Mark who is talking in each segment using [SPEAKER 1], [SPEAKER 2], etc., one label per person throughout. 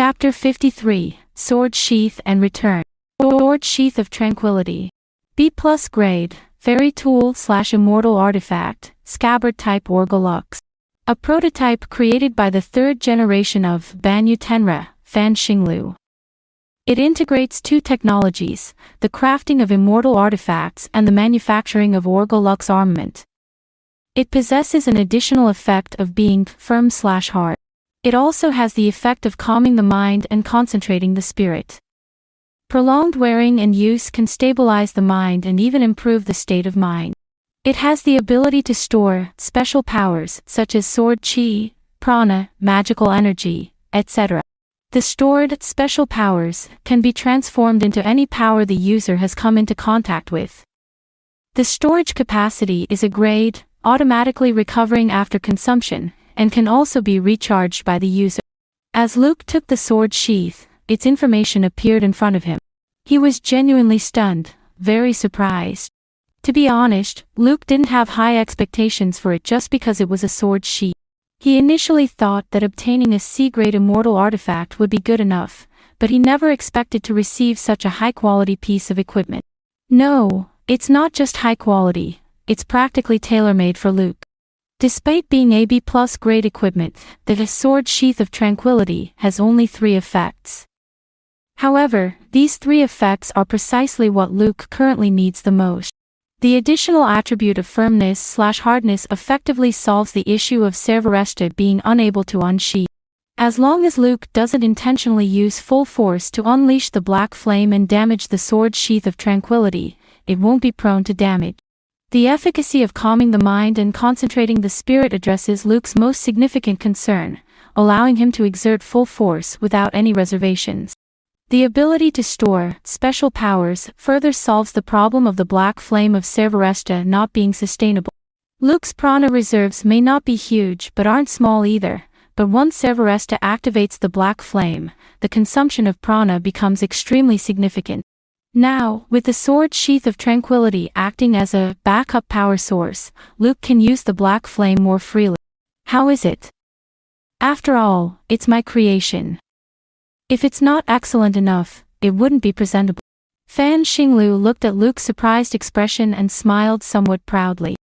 [SPEAKER 1] Chapter 53, Sword Sheath and Return. Sword Sheath of Tranquility. B+ grade, Fairy Tool/Immortal Artifact, Scabbard type Orgolux. A prototype created by the third generation of Banyu Tenra, Fan Xinglu. It integrates two technologies, the crafting of immortal artifacts and the manufacturing of Orgolux armament. It possesses an additional effect of being firm/hard. It also has the effect of calming the mind and concentrating the spirit. Prolonged wearing and use can stabilize the mind and even improve the state of mind. It has the ability to store special powers such as sword chi, prana, magical energy, etc. The stored special powers can be transformed into any power the user has come into contact with. The storage capacity is a grade, automatically recovering after consumption, and can also be recharged by the user. As Luke took the sword sheath, its information appeared in front of him. He was genuinely stunned, very surprised. To be honest, Luke didn't have high expectations for it just because it was a sword sheath. He initially thought that obtaining a C-grade immortal artifact would be good enough, but he never expected to receive such a high-quality piece of equipment. No, it's not just high quality, it's practically tailor-made for Luke. Despite being a B+ grade equipment, the Sword Sheath of Tranquility has only 3 effects. However, these 3 effects are precisely what Luke currently needs the most. The additional attribute of firmness/hardness effectively solves the issue of Servaresta being unable to unsheath. As long as Luke doesn't intentionally use full force to unleash the black flame and damage the Sword Sheath of Tranquility, it won't be prone to damage. The efficacy of calming the mind and concentrating the spirit addresses Luke's most significant concern, allowing him to exert full force without any reservations. The ability to store special powers further solves the problem of the black flame of Servaresta not being sustainable. Luke's prana reserves may not be huge but aren't small either, but once Servaresta activates the black flame, the consumption of prana becomes extremely significant. Now, with the Sword Sheath of Tranquility acting as a backup power source, Luke can use the black flame more freely. How is it? After all, it's my creation. If it's not excellent enough, it wouldn't be presentable. Fan Xinglu looked at Luke's surprised expression and smiled somewhat proudly.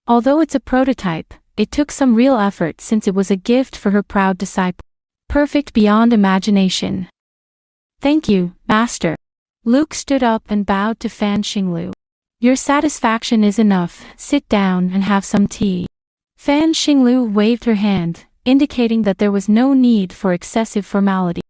[SPEAKER 1] Although it's a prototype, it took some real effort since it was a gift for her proud disciple. Perfect beyond imagination. Thank you, Master. Luke stood up and bowed to Fan Xinglu. Your satisfaction is enough, sit down and have some tea. Fan Xinglu waved her hand, indicating that there was no need for excessive formality.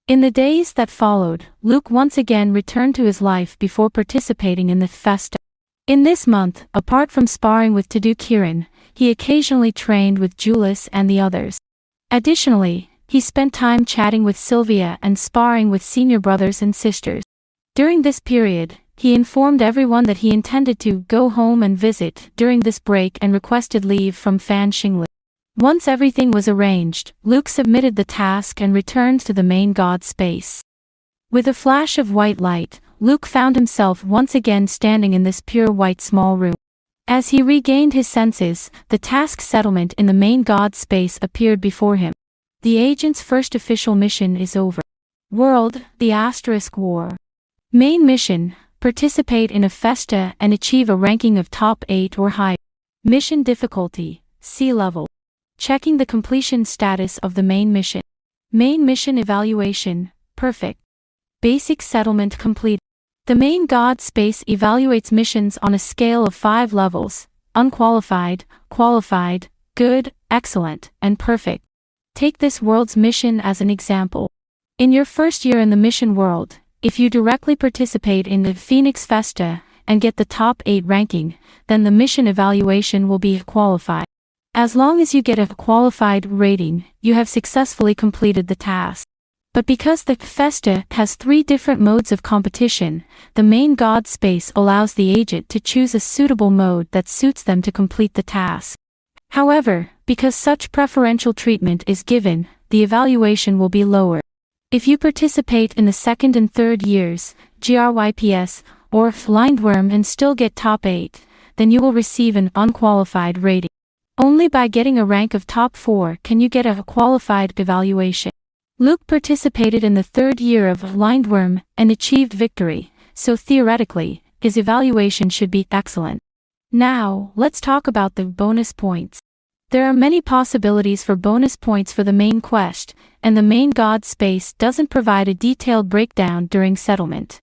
[SPEAKER 1] In the days that followed, Luke once again returned to his life before participating in the festa. In this month, apart from sparring with Tadu Kirin, he occasionally trained with Julius and the others. Additionally, he spent time chatting with Sylvia and sparring with senior brothers and sisters. During this period, he informed everyone that he intended to go home and visit during this break and requested leave from Fan Xinglu. Once everything was arranged, Luke submitted the task and returned to the main god space. With a flash of white light, Luke found himself once again standing in this pure white small room. As he regained his senses, the task settlement in the main god space appeared before him. The agent's first official mission is over. World, the Asterisk War. Main mission, participate in a festa and achieve a ranking of top 8 or higher. Mission difficulty, C level. Checking the completion status of the main mission. Main mission evaluation, perfect. Basic settlement complete. The main god space evaluates missions on a scale of 5 levels, unqualified, qualified, good, excellent, and perfect. Take this world's mission as an example. In your first year in the mission world, if you directly participate in the Phoenix Festa and get the top 8 ranking, then the mission evaluation will be qualified. As long as you get a qualified rating, you have successfully completed the task. But because the Festa has 3 different modes of competition, the main god space allows the agent to choose a suitable mode that suits them to complete the task. However, because such preferential treatment is given, the evaluation will be lower. If you participate in the 2nd and 3rd years, GRYPS, or Lindworm and still get top 8, then you will receive an unqualified rating. Only by getting a rank of top 4 can you get a qualified evaluation. Luke participated in the third year of Lindworm and achieved victory, so theoretically, his evaluation should be excellent. Now, let's talk about the bonus points. There are many possibilities for bonus points for the main quest, and the main god space doesn't provide a detailed breakdown during settlement.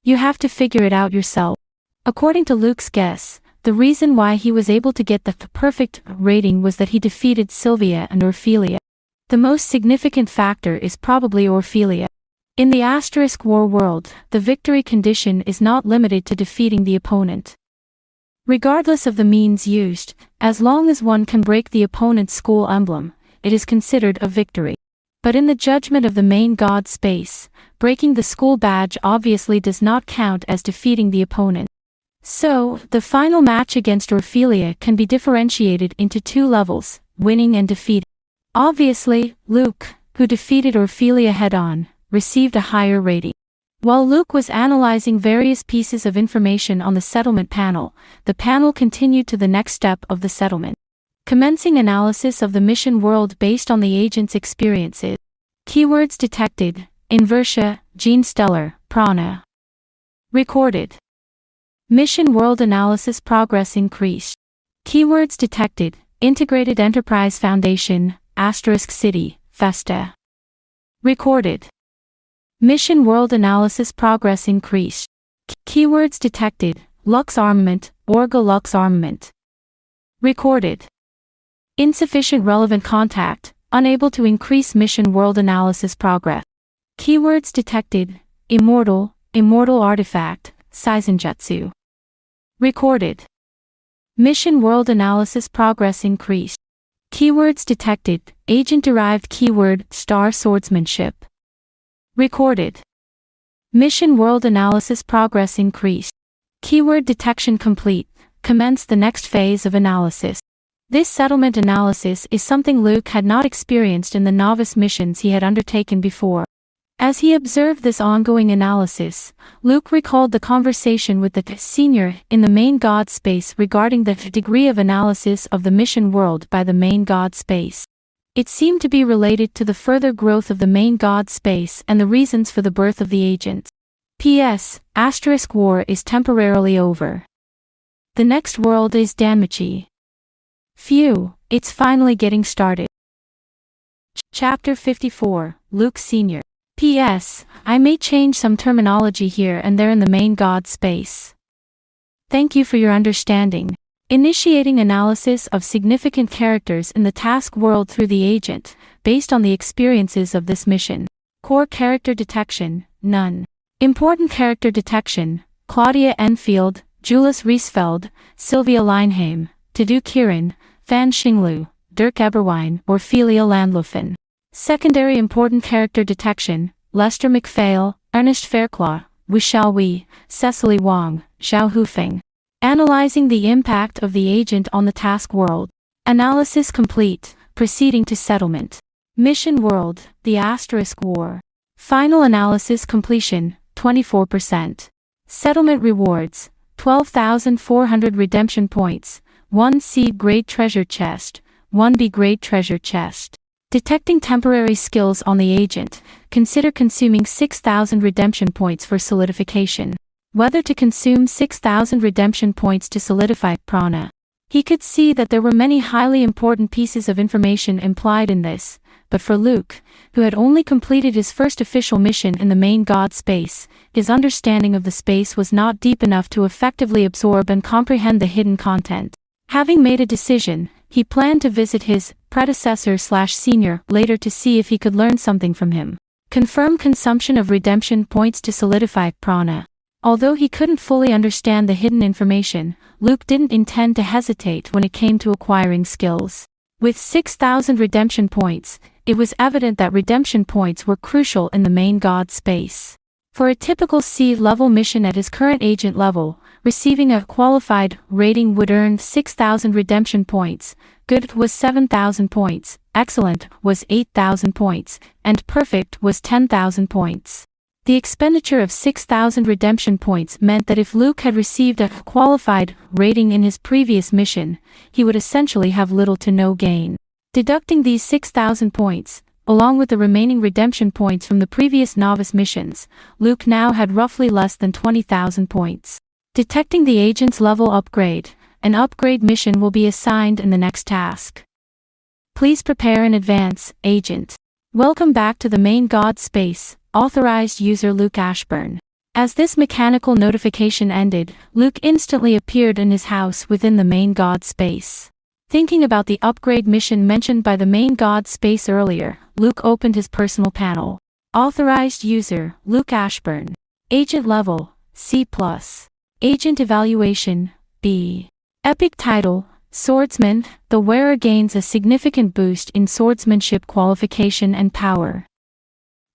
[SPEAKER 1] You have to figure it out yourself. According to Luke's guess, the reason why he was able to get the perfect rating was that he defeated Sylvia and Orphelia. The most significant factor is probably Orphelia. In the Asterisk War world, the victory condition is not limited to defeating the opponent. Regardless of the means used, as long as one can break the opponent's school emblem, it is considered a victory. But in the judgment of the main god space, breaking the school badge obviously does not count as defeating the opponent. So, the final match against Orphelia can be differentiated into two levels, winning and defeat. Obviously, Luke, who defeated Orphelia head-on, received a higher rating. While Luke was analyzing various pieces of information on the settlement panel, the panel continued to the next step of the settlement. Commencing analysis of the mission world based on the agent's experiences. Keywords detected: Inversia, Gene Stellar, Prana. Recorded. Mission world analysis progress increased. Keywords detected: Integrated Enterprise Foundation, Asterisk City, Festa. Recorded. Mission world analysis progress increased. Keywords detected: Lux Armament, Orga Lux Armament. Recorded. Insufficient relevant contact, unable to increase mission world analysis progress. Keywords detected: Immortal, Immortal Artifact, Seizenjutsu. Recorded. Mission world analysis progress increased. Keywords detected: Agent-derived keyword, Star Swordsmanship. Recorded. Mission world analysis progress increased. Keyword detection complete. Commence the next phase of analysis. This settlement analysis is something Luke had not experienced in the novice missions he had undertaken before. As he observed this ongoing analysis, Luke recalled the conversation with the senior in the main god space regarding the degree of analysis of the mission world by the main god space. It seemed to be related to the further growth of the main god space and the reasons for the birth of the agents. P.S. Asterisk War is temporarily over. The next world is Danmachi. Phew, it's finally getting started. Chapter 54, Luke Sr. P.S. I may change some terminology here and there in the main god space. Thank you for your understanding. Initiating analysis of significant characters in the task world through the agent, based on the experiences of this mission. Core character detection, none. Important character detection: Claudia Enfield, Julius Riesfeld, Sylvia Leinheim, Tadu Kirin, Fan Xinglu, Dirk Eberwein, Orphelia Landlofen. Secondary important character detection: Lester McPhail, Ernest Fairclough, Wu Xiaowei, Cecily Wang, Zhao Hufeng. Analyzing the impact of the agent on the task world. Analysis complete, proceeding to settlement. Mission world, the Asterisk War. Final analysis completion, 24%. Settlement rewards, 12,400 redemption points, 1 C grade treasure chest, 1 B grade treasure chest. Detecting temporary skills on the agent, consider consuming 6,000 redemption points for solidification. Whether to consume 6,000 redemption points to solidify prana. He could see that there were many highly important pieces of information implied in this, but for Luke, who had only completed his first official mission in the main god space, his understanding of the space was not deep enough to effectively absorb and comprehend the hidden content. Having made a decision, he planned to visit his predecessor/senior later to see if he could learn something from him. Confirm consumption of redemption points to solidify prana. Although he couldn't fully understand the hidden information, Luke didn't intend to hesitate when it came to acquiring skills. With 6,000 redemption points, it was evident that redemption points were crucial in the main god space. For a typical C-level mission at his current agent level, receiving a qualified rating would earn 6,000 redemption points, good was 7,000 points, excellent was 8,000 points, and perfect was 10,000 points. The expenditure of 6,000 redemption points meant that if Luke had received a qualified rating in his previous mission, he would essentially have little to no gain. Deducting these 6,000 points, Along with the remaining redemption points from the previous novice missions, Luke now had roughly less than 20,000 points. Detecting the agent's level upgrade, an upgrade mission will be assigned in the next task. Please prepare in advance, agent. Welcome back to the main god space, authorized user Luke Ashburn. As this mechanical notification ended, Luke instantly appeared in his house within the main god space. Thinking about the upgrade mission mentioned by the main god space earlier, Luke opened his personal panel. Authorized user, Luke Ashburn. Agent level, C+. Agent evaluation, B. Epic title, Swordsman. The wearer gains a significant boost in swordsmanship qualification and power.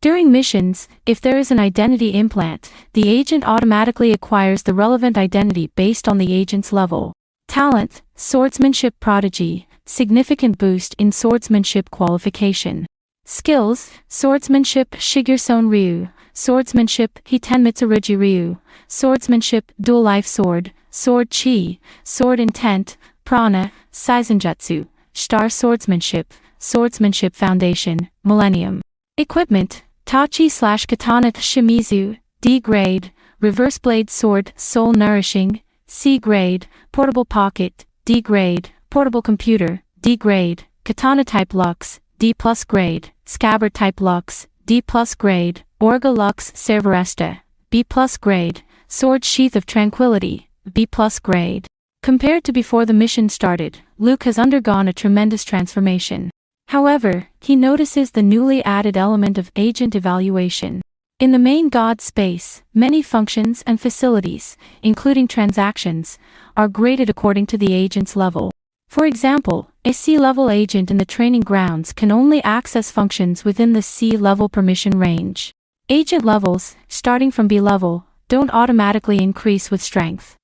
[SPEAKER 1] During missions, if there is an identity implant, the agent automatically acquires the relevant identity based on the agent's level. Talent, Swordsmanship Prodigy, significant boost in swordsmanship qualification. Skills, Swordsmanship Shigurson Ryu, Swordsmanship Hitenmitsurugi Ryu, Swordsmanship Dual Life Sword, Sword Chi, Sword Intent, Prana, Seizenjutsu, Star Swordsmanship, Swordsmanship Foundation, Millennium. Equipment, Tachi/Katana Shimizu, D grade, Reverse Blade Sword Soul Nourishing, C grade, Portable Pocket, D grade, Portable Computer, D grade, Katana Type Lux, D+ grade, Scabbard Type Lux, D+ grade, Orga Lux Serveresta, B+ grade, Sword Sheath of Tranquility, B+ grade. Compared to before the mission started, Luke has undergone a tremendous transformation. However, he notices the newly added element of agent evaluation. In the main god space, many functions and facilities, including transactions, are graded according to the agent's level. For example, a C-level agent in the training grounds can only access functions within the C-level permission range. Agent levels, starting from B level, don't automatically increase with strength.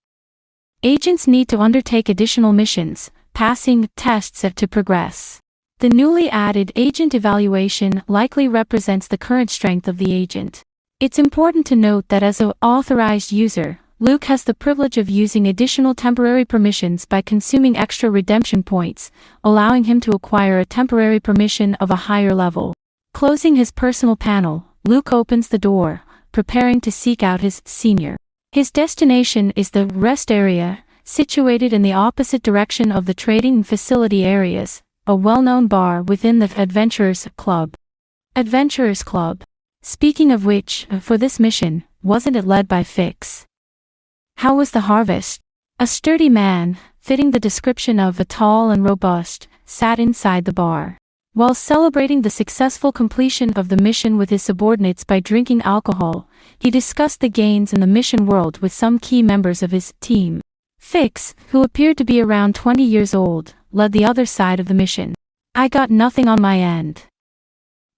[SPEAKER 1] Agents need to undertake additional missions, passing tests to progress. The newly added agent evaluation likely represents the current strength of the agent. It's important to note that as an authorized user, Luke has the privilege of using additional temporary permissions by consuming extra redemption points, allowing him to acquire a temporary permission of a higher level. Closing his personal panel, Luke opens the door, preparing to seek out his senior. His destination is the rest area, situated in the opposite direction of the trading and facility areas, a well-known bar within the Adventurers Club. Adventurers Club. Speaking of which, for this mission, wasn't it led by Fix? How was the harvest? A sturdy man, fitting the description of a tall and robust, sat inside the bar. While celebrating the successful completion of the mission with his subordinates by drinking alcohol, he discussed the gains in the mission world with some key members of his team. Fix, who appeared to be around 20 years old, led the other side of the mission. I got nothing on my end.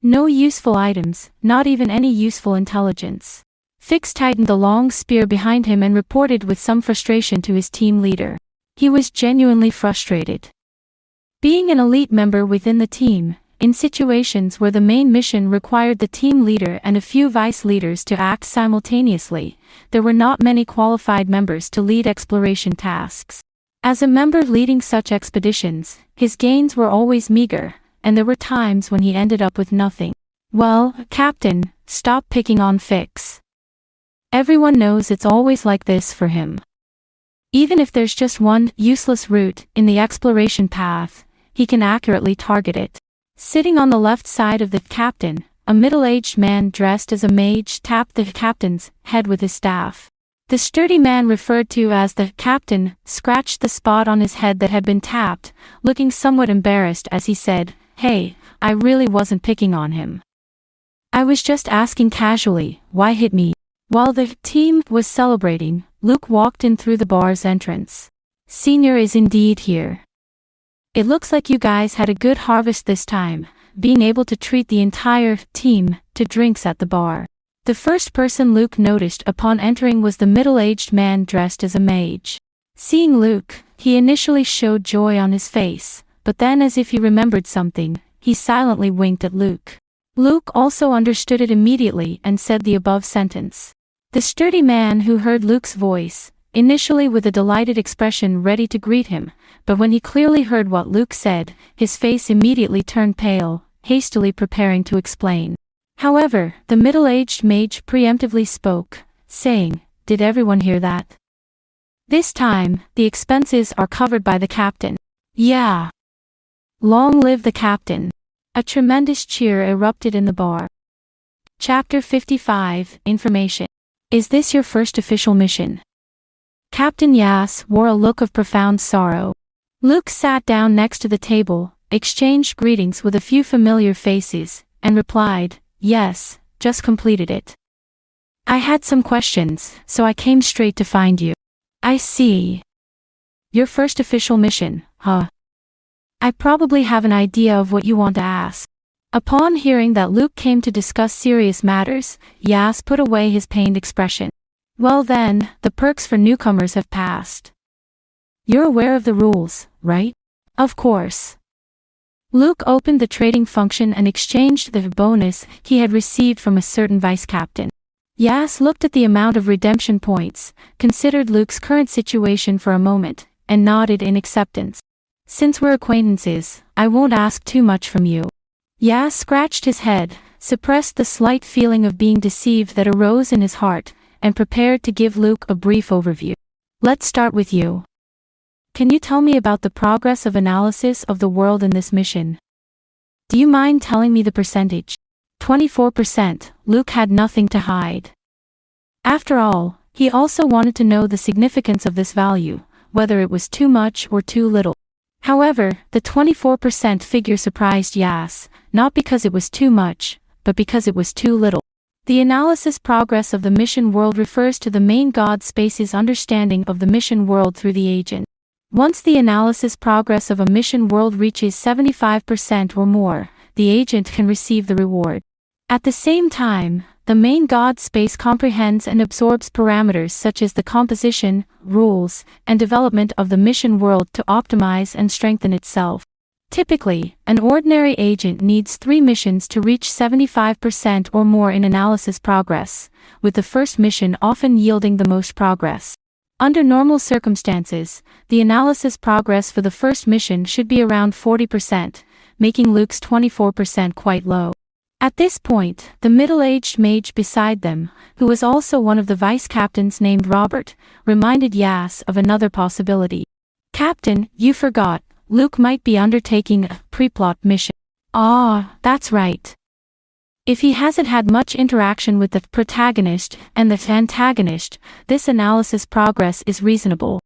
[SPEAKER 1] No useful items, not even any useful intelligence. Fix tightened the long spear behind him and reported with some frustration to his team leader. He was genuinely frustrated. Being an elite member within the team, in situations where the main mission required the team leader and a few vice leaders to act simultaneously, there were not many qualified members to lead exploration tasks. As a member leading such expeditions, his gains were always meager, and there were times when he ended up with nothing. Well, Captain, stop picking on Fix. Everyone knows it's always like this for him. Even if there's just one useless route in the exploration path, he can accurately target it. Sitting on the left side of the captain, a middle-aged man dressed as a mage tapped the captain's head with his staff. The sturdy man referred to as the captain scratched the spot on his head that had been tapped, looking somewhat embarrassed as he said, "Hey, I really wasn't picking on him. I was just asking casually, why hit me?" While the team was celebrating, Luke walked in through the bar's entrance. "Senior is indeed here. It looks like you guys had a good harvest this time, being able to treat the entire team to drinks at the bar." The first person Luke noticed upon entering was the middle-aged man dressed as a mage. Seeing Luke, he initially showed joy on his face, but then as if he remembered something, he silently winked at Luke. Luke also understood it immediately and said the above sentence. The sturdy man who heard Luke's voice, initially with a delighted expression ready to greet him, but when he clearly heard what Luke said, his face immediately turned pale, hastily preparing to explain. However, the middle-aged mage preemptively spoke, saying, "Did everyone hear that? This time, the expenses are covered by the captain." "Yeah. Long live the captain." A tremendous cheer erupted in the bar. Chapter 55, Information. Is this your first official mission? Captain Yas wore a look of profound sorrow. Luke sat down next to the table, exchanged greetings with a few familiar faces, and replied, "Yes, just completed it. I had some questions, so I came straight to find you." "I see. Your first official mission, huh? I probably have an idea of what you want to ask." Upon hearing that Luke came to discuss serious matters, Yas put away his pained expression. "Well then, the perks for newcomers have passed. You're aware of the rules, right?" "Of course." Luke opened the trading function and exchanged the bonus he had received from a certain vice captain. Yas looked at the amount of redemption points, considered Luke's current situation for a moment, and nodded in acceptance. "Since we're acquaintances, I won't ask too much from you." Yas scratched his head, suppressed the slight feeling of being deceived that arose in his heart, and prepared to give Luke a brief overview. "Let's start with you. Can you tell me about the progress of analysis of the world in this mission? Do you mind telling me the percentage?" 24%, Luke had nothing to hide. After all, he also wanted to know the significance of this value, whether it was too much or too little. However, the 24% figure surprised Yas, not because it was too much, but because it was too little. The analysis progress of the mission world refers to the main god space's understanding of the mission world through the agent. Once the analysis progress of a mission world reaches 75% or more, the agent can receive the reward. At the same time, the main god space comprehends and absorbs parameters such as the composition, rules, and development of the mission world to optimize and strengthen itself. Typically, an ordinary agent needs 3 missions to reach 75% or more in analysis progress, with the first mission often yielding the most progress. Under normal circumstances, the analysis progress for the first mission should be around 40%, making Luke's 24% quite low. At this point, the middle-aged mage beside them, who was also one of the vice captains named Robert, reminded Yas of another possibility. "Captain, you forgot, Luke might be undertaking a pre-plot mission." "Ah, that's right. If he hasn't had much interaction with the protagonist and the antagonist, this analysis progress is reasonable.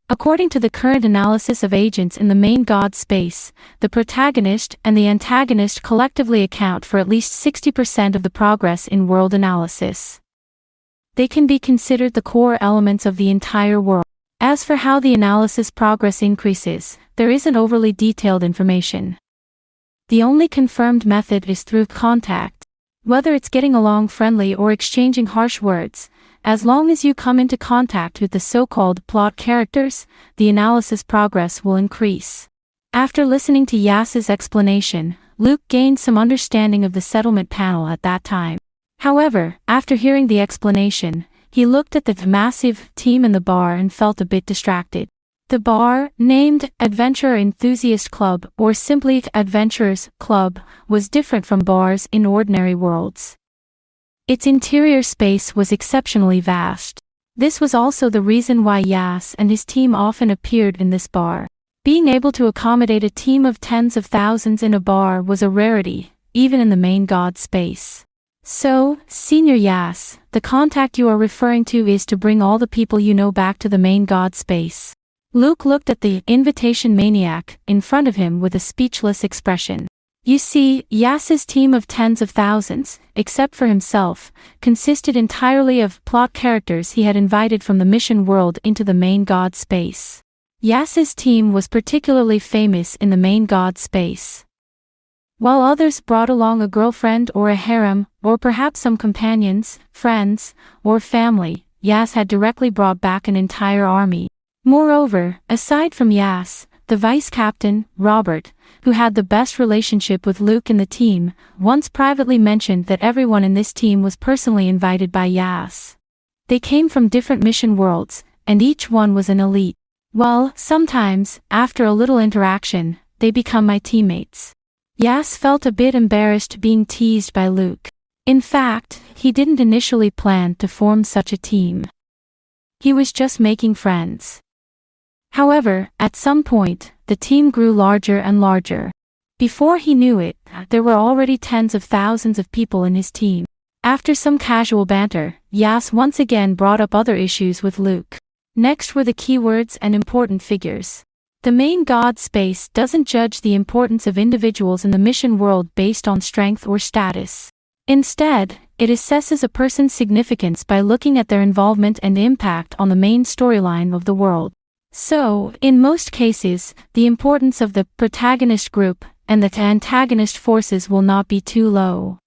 [SPEAKER 1] According to the current analysis of agents in the main god space, the protagonist and the antagonist collectively account for at least 60% of the progress in world analysis. They can be considered the core elements of the entire world. As for how the analysis progress increases, there isn't overly detailed information. The only confirmed method is through contact. Whether it's getting along friendly or exchanging harsh words, as long as you come into contact with the so-called plot characters, the analysis progress will increase. After listening to Yas's explanation, Luke gained some understanding of the settlement panel at that time. However, after hearing the explanation, he looked at the massive team in the bar and felt a bit distracted. The bar, named Adventurer Enthusiast Club or simply Adventurers Club, was different from bars in ordinary worlds. Its interior space was exceptionally vast. This was also the reason why Yas and his team often appeared in this bar. Being able to accommodate a team of tens of thousands in a bar was a rarity, even in the main god space. "So, Senior Yas, the contact you are referring to is to bring all the people you know back to the main god space." Luke looked at the invitation maniac in front of him with a speechless expression. You see, Yas's team of tens of thousands, except for himself, consisted entirely of plot characters he had invited from the mission world into the main god space. Yas's team was particularly famous in the main god space. While others brought along a girlfriend or a harem, or perhaps some companions, friends, or family, Yas had directly brought back an entire army. Moreover, aside from Yas, the vice captain, Robert, who had the best relationship with Luke and the team, once privately mentioned that everyone in this team was personally invited by Yas. They came from different mission worlds, and each one was an elite. Well, sometimes, after a little interaction, they become my teammates. Yas felt a bit embarrassed being teased by Luke. In fact, he didn't initially plan to form such a team. He was just making friends. However, at some point, the team grew larger and larger. Before he knew it, there were already tens of thousands of people in his team. After some casual banter, Yas once again brought up other issues with Luke. Next were the keywords and important figures. The main god space doesn't judge the importance of individuals in the mission world based on strength or status. Instead, it assesses a person's significance by looking at their involvement and impact on the main storyline of the world. So, in most cases, the importance of the protagonist group and the antagonist forces will not be too low.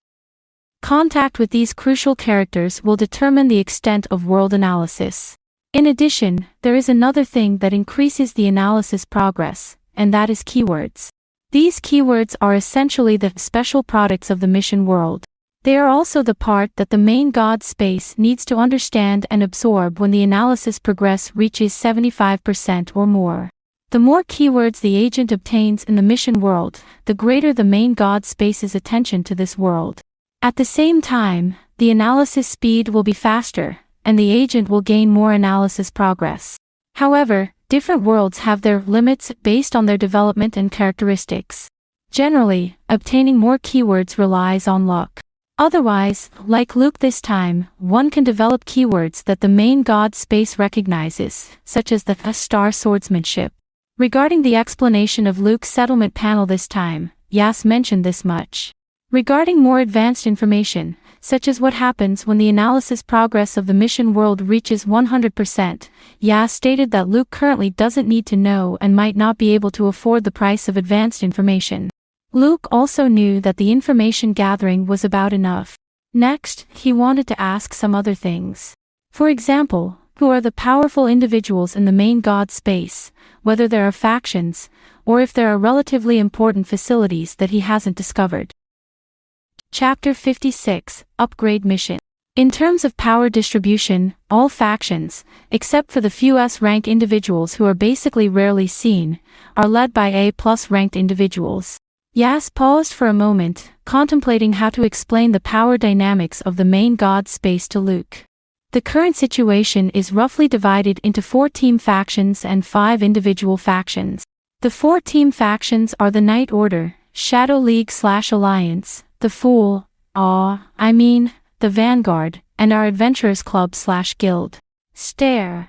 [SPEAKER 1] Contact with these crucial characters will determine the extent of world analysis. In addition, there is another thing that increases the analysis progress, and that is keywords. These keywords are essentially the special products of the mission world. They are also the part that the main god space needs to understand and absorb when the analysis progress reaches 75% or more. The more keywords the agent obtains in the mission world, the greater the main god space's attention to this world. At the same time, the analysis speed will be faster, and the agent will gain more analysis progress. However, different worlds have their limits based on their development and characteristics. Generally, obtaining more keywords relies on luck. Otherwise, like Luke this time, one can develop keywords that the main god space recognizes, such as the star swordsmanship. Regarding the explanation of Luke's settlement panel this time, Yas mentioned this much. Regarding more advanced information, such as what happens when the analysis progress of the mission world reaches 100%, Yas stated that Luke currently doesn't need to know and might not be able to afford the price of advanced information. Luke also knew that the information gathering was about enough. Next, he wanted to ask some other things. For example, who are the powerful individuals in the main god space, whether there are factions, or if there are relatively important facilities that he hasn't discovered. Chapter 56, Upgrade Mission. In terms of power distribution, all factions, except for the few S-rank individuals who are basically rarely seen, are led by A+ ranked individuals. Yas paused for a moment, contemplating how to explain the power dynamics of the main god space to Luke. The current situation is roughly divided into 4 team factions and 5 individual factions. The 4 team factions are the Knight Order, Shadow League/Alliance, the Fool, the Vanguard, and our Adventurers Club/Guild. Stare.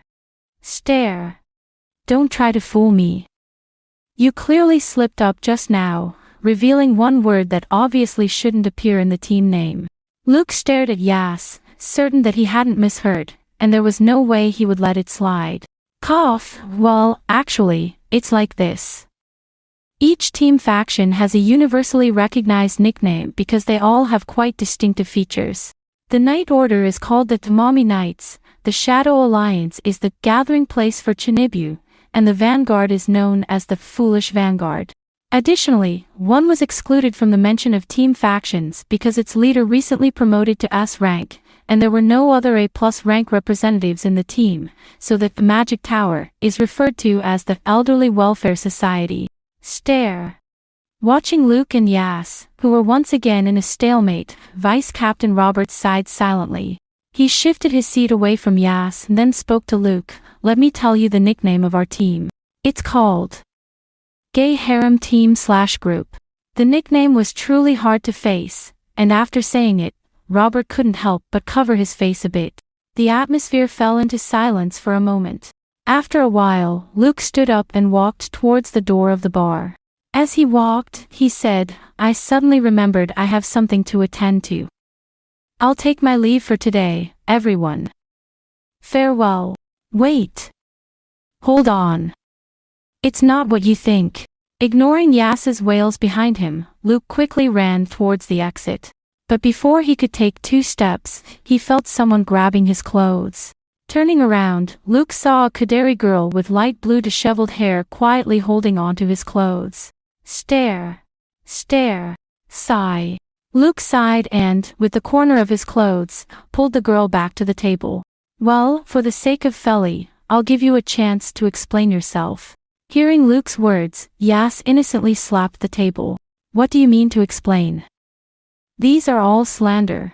[SPEAKER 1] Don't try to fool me. You clearly slipped up just now, revealing one word that obviously shouldn't appear in the team name. Luke stared at Yas, certain that he hadn't misheard, and there was no way he would let it slide. Well, actually, it's like this. Each team faction has a universally recognized nickname because they all have quite distinctive features. The Knight Order is called the Tamami Knights, the Shadow Alliance is the gathering place for Chinibu, and the Vanguard is known as the Foolish Vanguard. Additionally, one was excluded from the mention of team factions because its leader recently promoted to S rank, and there were no other A+ rank representatives in the team, so that the Magic Tower is referred to as the Elderly Welfare Society. Stare. Watching Luke and Yas, who were once again in a stalemate, Vice Captain Roberts sighed silently. He shifted his seat away from Yas and then spoke to Luke. Let me tell you the nickname of our team. It's called Gay Harem Team/Group. The nickname was truly hard to face, and after saying it, Robert couldn't help but cover his face a bit. The atmosphere fell into silence for a moment. After a while, Luke stood up and walked towards the door of the bar. As he walked, he said, I suddenly remembered I have something to attend to. I'll take my leave for today, everyone. Farewell. Wait. Hold on. It's not what you think. Ignoring Yas's wails behind him, Luke quickly ran towards the exit. But before he could take 2 steps, he felt someone grabbing his clothes. Turning around, Luke saw a Kaderi girl with light blue disheveled hair quietly holding onto his clothes. Stare. Sigh. Luke sighed and, with the corner of his clothes, pulled the girl back to the table. Well, for the sake of Feli, I'll give you a chance to explain yourself. Hearing Luke's words, Yas innocently slapped the table. What do you mean to explain? These are all slander.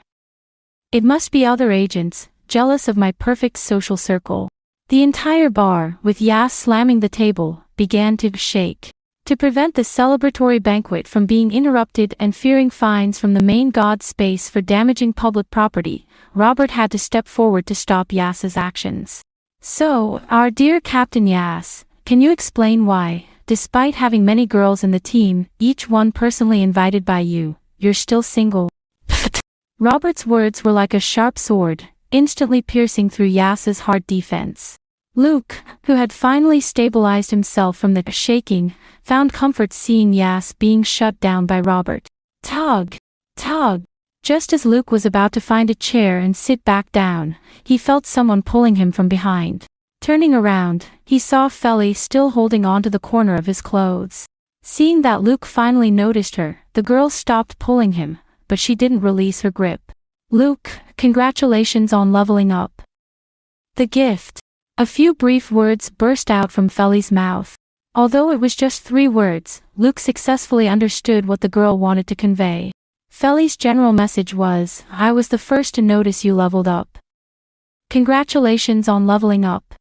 [SPEAKER 1] It must be other agents, jealous of my perfect social circle. The entire bar, with Yas slamming the table, began to shake. To prevent the celebratory banquet from being interrupted and fearing fines from the main god's space for damaging public property, Robert had to step forward to stop Yas's actions. So, our dear Captain Yas, can you explain why, despite having many girls in the team, each one personally invited by you, you're still single? Robert's words were like a sharp sword, instantly piercing through Yas's hard defense. Luke, who had finally stabilized himself from the shaking, found comfort seeing Yas being shut down by Robert. Tug! Tug! Just as Luke was about to find a chair and sit back down, he felt someone pulling him from behind. Turning around, he saw Feli still holding onto the corner of his clothes. Seeing that Luke finally noticed her, the girl stopped pulling him, but she didn't release her grip. Luke, congratulations on leveling up. The gift. A few brief words burst out from Feli's mouth. Although it was just 3 words, Luke successfully understood what the girl wanted to convey. Feli's general message was, I was the first to notice you leveled up. Congratulations on leveling up.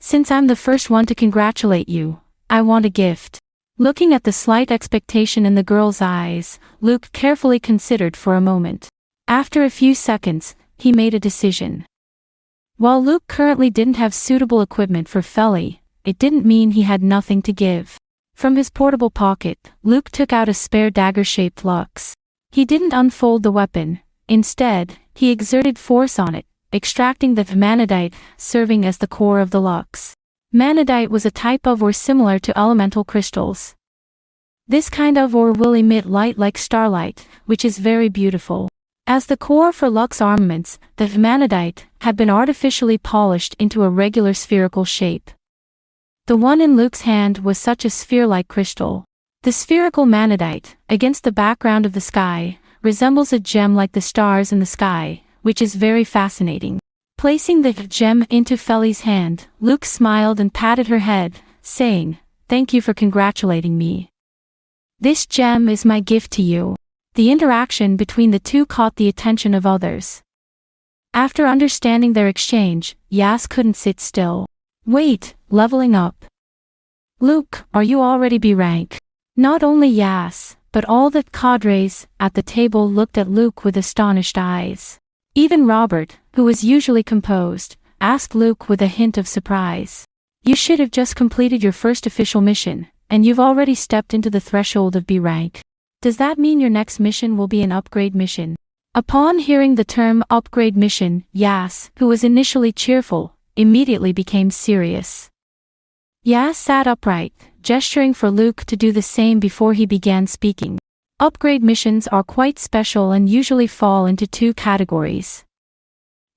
[SPEAKER 1] Since I'm the first one to congratulate you, I want a gift. Looking at the slight expectation in the girl's eyes, Luke carefully considered for a moment. After a few seconds, he made a decision. While Luke currently didn't have suitable equipment for Feli, it didn't mean he had nothing to give. From his portable pocket, Luke took out a spare dagger-shaped lux. He didn't unfold the weapon. Instead, he exerted force on it, extracting the manadite, serving as the core of the lux. Manadite was a type of ore similar to elemental crystals. This kind of ore will emit light like starlight, which is very beautiful. As the core for Lux armaments, the manadite had been artificially polished into a regular spherical shape. The one in Luke's hand was such a sphere-like crystal. The spherical manadite, against the background of the sky, resembles a gem like the stars in the sky, which is very fascinating. Placing the gem into Feli's hand, Luke smiled and patted her head, saying, "Thank you for congratulating me. This gem is my gift to you." The interaction between the two caught the attention of others. After understanding their exchange, Yas couldn't sit still. Wait, leveling up. Luke, are you already B rank? Not only Yas, but all the cadres at the table looked at Luke with astonished eyes. Even Robert, who was usually composed, asked Luke with a hint of surprise. You should have just completed your first official mission, and you've already stepped into the threshold of B rank. Does that mean your next mission will be an upgrade mission? Upon hearing the term upgrade mission, Yas, who was initially cheerful, immediately became serious. Yas sat upright, gesturing for Luke to do the same before he began speaking. Upgrade missions are quite special and usually fall into 2 categories.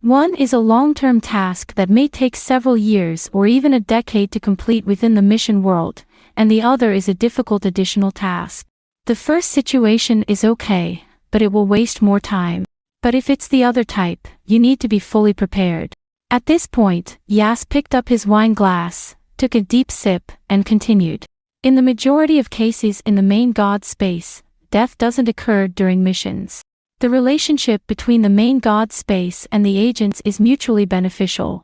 [SPEAKER 1] One is a long-term task that may take several years or even a decade to complete within the mission world, and the other is a difficult additional task. The first situation is okay, but it will waste more time. But if it's the other type, you need to be fully prepared. At this point, Yas picked up his wine glass, took a deep sip, and continued. In the majority of cases in the main god space, death doesn't occur during missions. The relationship between the main god space and the agents is mutually beneficial.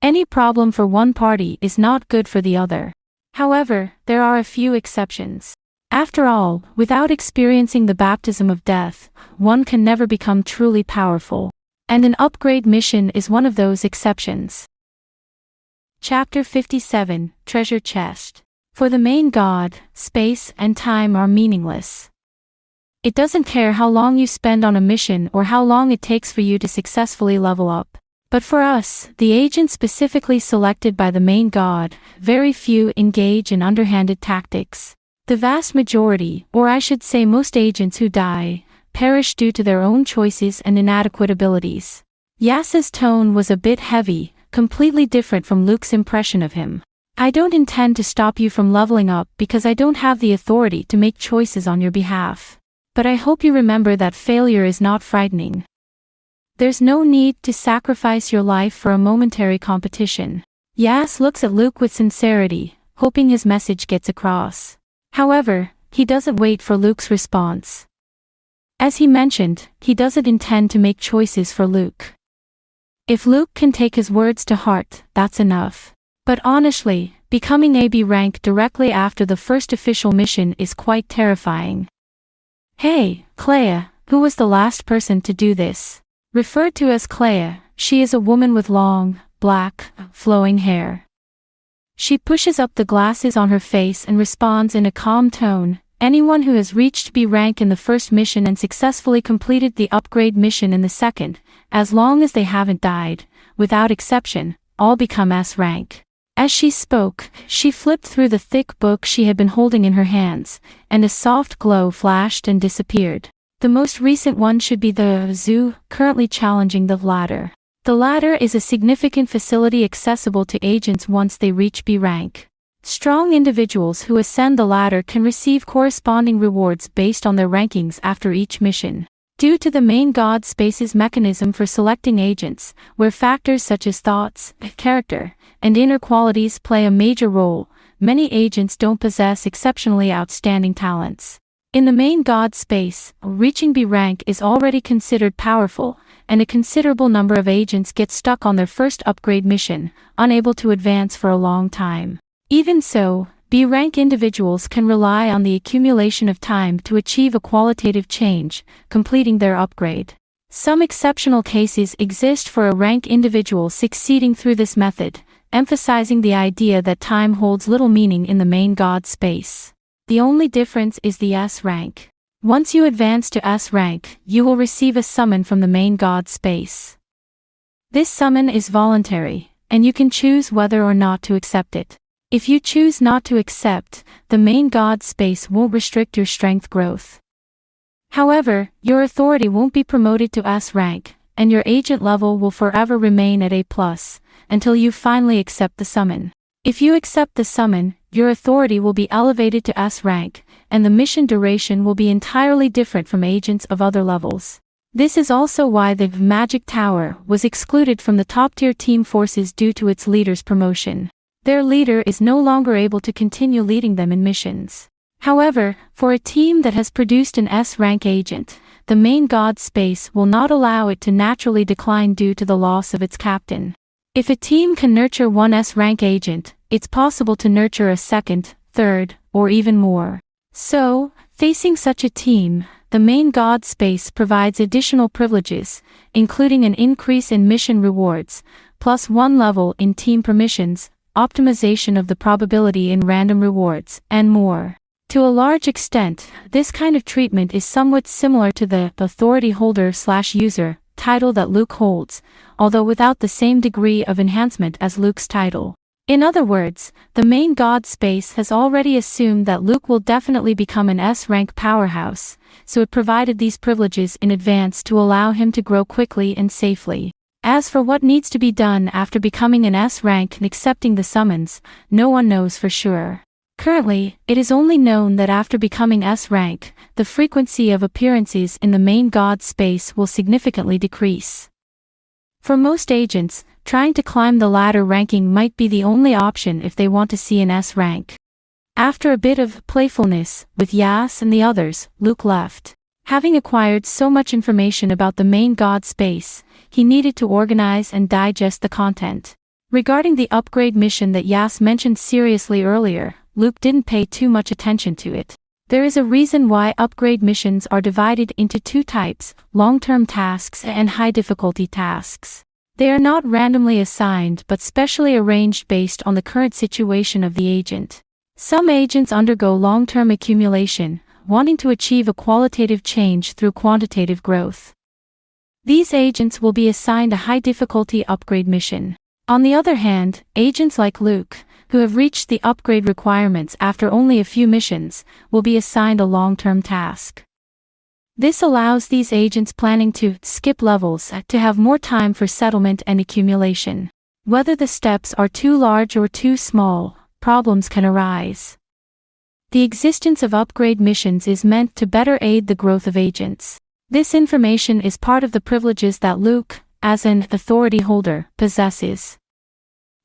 [SPEAKER 1] Any problem for one party is not good for the other. However, there are a few exceptions. After all, without experiencing the baptism of death, one can never become truly powerful. And an upgrade mission is one of those exceptions. Chapter 57, Treasure Chest. For the main god, space and time are meaningless. It doesn't care how long you spend on a mission or how long it takes for you to successfully level up. But for us, the agents specifically selected by the main god, very few engage in underhanded tactics. The vast majority, or I should say most agents who die, perish due to their own choices and inadequate abilities. Yas's tone was a bit heavy, completely different from Luke's impression of him. I don't intend to stop you from leveling up because I don't have the authority to make choices on your behalf. But I hope you remember that failure is not frightening. There's no need to sacrifice your life for a momentary competition. Yas looks at Luke with sincerity, hoping his message gets across. However, he doesn't wait for Luke's response. As he mentioned, he doesn't intend to make choices for Luke. If Luke can take his words to heart, that's enough. But honestly, becoming AB rank directly after the first official mission is quite terrifying. Hey, Clea, who was the last person to do this? Referred to as Clea, she is a woman with long, black, flowing hair. She pushes up the glasses on her face and responds in a calm tone, anyone who has reached B rank in the first mission and successfully completed the upgrade mission in the second, as long as they haven't died, without exception, all become S rank. As she spoke, she flipped through the thick book she had been holding in her hands, and a soft glow flashed and disappeared. The most recent one should be the zoo, currently challenging the ladder. The ladder is a significant facility accessible to agents once they reach B rank. Strong individuals who ascend the ladder can receive corresponding rewards based on their rankings after each mission. Due to the main God space's mechanism for selecting agents, where factors such as thoughts, character, and inner qualities play a major role, many agents don't possess exceptionally outstanding talents. In the main God space, reaching B rank is already considered powerful, and a considerable number of agents get stuck on their first upgrade mission, unable to advance for a long time. Even so, B rank individuals can rely on the accumulation of time to achieve a qualitative change, completing their upgrade. Some exceptional cases exist for a rank individual succeeding through this method, emphasizing the idea that time holds little meaning in the main God space. The only difference is the S rank. Once you advance to S rank, you will receive a summon from the main God space. This summon is voluntary, and you can choose whether or not to accept it. If you choose not to accept, the main God space won't restrict your strength growth. However, your authority won't be promoted to S rank, and your agent level will forever remain at A+, until you finally accept the summon. If you accept the summon, your authority will be elevated to S rank, and the mission duration will be entirely different from agents of other levels. This is also why the Magic Tower was excluded from the top-tier team forces due to its leader's promotion. Their leader is no longer able to continue leading them in missions. However, for a team that has produced an S-rank agent, the main God space will not allow it to naturally decline due to the loss of its captain. If a team can nurture one S-rank agent, it's possible to nurture a second, third, or even more. So, facing such a team, the main God space provides additional privileges, including an increase in mission rewards, +1 level in team permissions, optimization of the probability in random rewards, and more. To a large extent, this kind of treatment is somewhat similar to the authority holder/user title that Luke holds, although without the same degree of enhancement as Luke's title. In other words, the main God space has already assumed that Luke will definitely become an S-rank powerhouse, so it provided these privileges in advance to allow him to grow quickly and safely. As for what needs to be done after becoming an S rank and accepting the summons, no one knows for sure. Currently, it is only known that after becoming S rank, the frequency of appearances in the main God space will significantly decrease. For most agents, trying to climb the ladder ranking might be the only option if they want to see an S rank. After a bit of playfulness with Yas and the others, Luke left. Having acquired so much information about the main God space, he needed to organize and digest the content. Regarding the upgrade mission that Yas mentioned seriously earlier, Luke didn't pay too much attention to it. There is a reason why upgrade missions are divided into two types, long-term tasks and high-difficulty tasks. They are not randomly assigned but specially arranged based on the current situation of the agent. Some agents undergo long-term accumulation, wanting to achieve a qualitative change through quantitative growth. These agents will be assigned a high-difficulty upgrade mission. On the other hand, agents like Luke, who have reached the upgrade requirements after only a few missions, will be assigned a long-term task. This allows these agents planning to skip levels to have more time for settlement and accumulation. Whether the steps are too large or too small, problems can arise. The existence of upgrade missions is meant to better aid the growth of agents. This information is part of the privileges that Luke, as an authority holder, possesses.